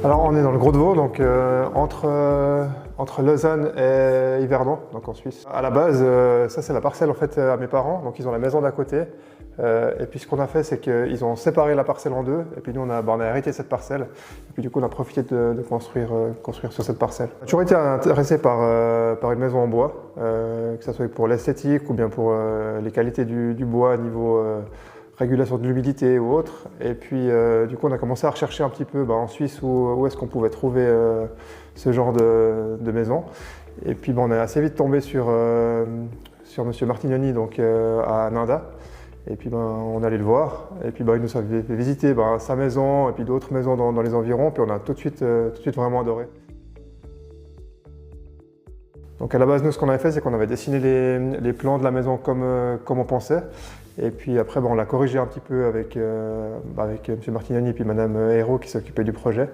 Alors on est dans le Gros-de-Vaud, donc entre Lausanne et Yverdon, donc en Suisse. À la base, ça c'est la parcelle en fait à mes parents, donc ils ont la maison d'à côté. Et puis ce qu'on a fait, c'est qu'ils ont séparé la parcelle en deux, et puis nous on a hérité cette parcelle. Et puis du coup on a profité de construire sur cette parcelle. On a toujours été intéressé par une maison en bois, que ce soit pour l'esthétique ou bien pour les qualités du bois niveau régulation de l'humidité ou autre. Et puis du coup on a commencé à rechercher un petit peu en Suisse où est-ce qu'on pouvait trouver ce genre de maison. Et puis on est assez vite tombé sur Monsieur Martignoni donc, à Ninda. Et puis on allait le voir, et puis il nous a fait visiter sa maison et puis d'autres maisons dans les environs, puis on a tout de suite vraiment adoré. Donc à la base, nous, ce qu'on avait fait, c'est qu'on avait dessiné les plans de la maison comme on pensait. Et puis après, on l'a corrigé un petit peu avec M. Martignoni et puis Mme Hérault qui s'occupait du projet.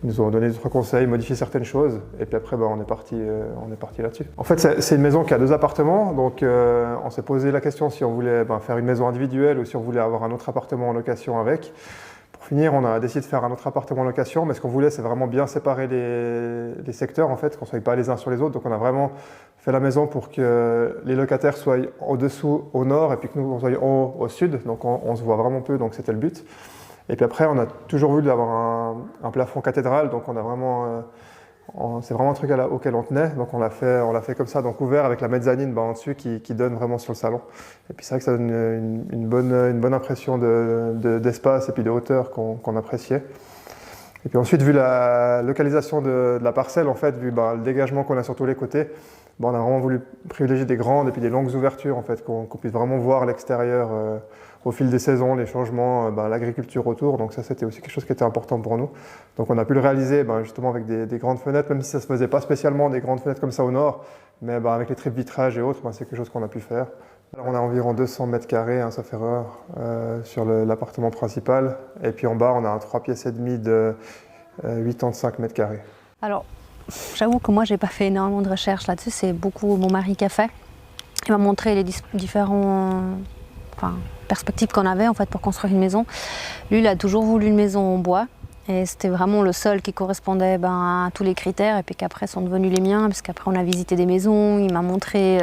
Ils nous ont donné 2-3 conseils, modifié certaines choses. Et puis après, on est parti là-dessus. En fait, c'est une maison qui a 2 appartements. Donc on s'est posé la question si on voulait faire une maison individuelle ou si on voulait avoir un autre appartement en location avec. Pour finir, on a décidé de faire un autre appartement en location, mais ce qu'on voulait, c'est vraiment bien séparer les secteurs, en fait, qu'on ne soit pas les uns sur les autres. Donc on a vraiment fait la maison pour que les locataires soient au-dessous, au nord, et puis que nous, on soit au sud. Donc on se voit vraiment peu, donc c'était le but. Et puis après, on a toujours voulu avoir un plafond cathédrale, donc on a vraiment... c'est vraiment un truc auquel on tenait, donc on l'a fait comme ça, donc ouvert avec la mezzanine en dessus qui donne vraiment sur le salon. Et puis c'est vrai que ça donne une bonne impression d'espace et puis de hauteur qu'on appréciait. Et puis ensuite, vu la localisation de la parcelle, en fait, vu le dégagement qu'on a sur tous les côtés, on a vraiment voulu privilégier des grandes et puis des longues ouvertures, en fait, qu'on puisse vraiment voir l'extérieur au fil des saisons, les changements, l'agriculture autour. Donc ça, c'était aussi quelque chose qui était important pour nous. Donc on a pu le réaliser justement avec des grandes fenêtres, même si ça ne se faisait pas spécialement des grandes fenêtres comme ça au nord, mais avec les triple vitrages et autres, c'est quelque chose qu'on a pu faire. Alors, on a environ 200 mètres carrés, sauf erreur, sur l'appartement principal. Et puis en bas, on a un 3 pièces et demi de 85 mètres carrés. Alors, j'avoue que moi, j'ai pas fait énormément de recherches là-dessus. C'est beaucoup mon mari qui a fait. Il m'a montré les différents perspectives qu'on avait en fait pour construire une maison. Lui, il a toujours voulu une maison en bois. Et c'était vraiment le seul qui correspondait à tous les critères et puis qu'après sont devenus les miens parce qu'après on a visité des maisons, il m'a montré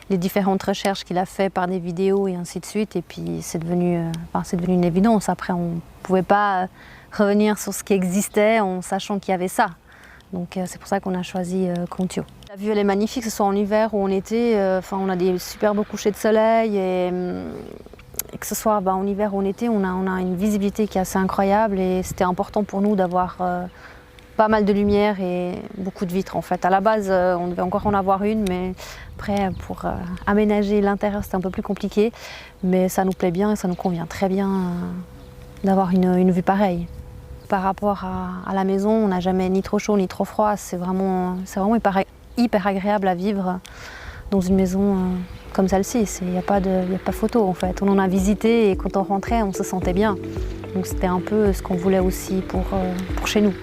les différentes recherches qu'il a fait par des vidéos et ainsi de suite et puis c'est devenu une évidence. Après on ne pouvait pas revenir sur ce qui existait en sachant qu'il y avait ça. Donc c'est pour ça qu'on a choisi Contio. La vue elle est magnifique, que ce soit en hiver ou en été, on a des superbes couchers de soleil et que ce soit en hiver ou en été, on a une visibilité qui est assez incroyable et c'était important pour nous d'avoir pas mal de lumière et beaucoup de vitres en fait. À la base, on devait encore en avoir une, mais après pour aménager l'intérieur c'était un peu plus compliqué. Mais ça nous plaît bien et ça nous convient très bien d'avoir une vue pareille. Par rapport à la maison, on n'a jamais ni trop chaud ni trop froid. C'est vraiment hyper agréable à vivre dans une maison comme celle-ci. Il n'y a pas photo en fait. On en a visité et quand on rentrait, on se sentait bien. Donc c'était un peu ce qu'on voulait aussi pour chez nous.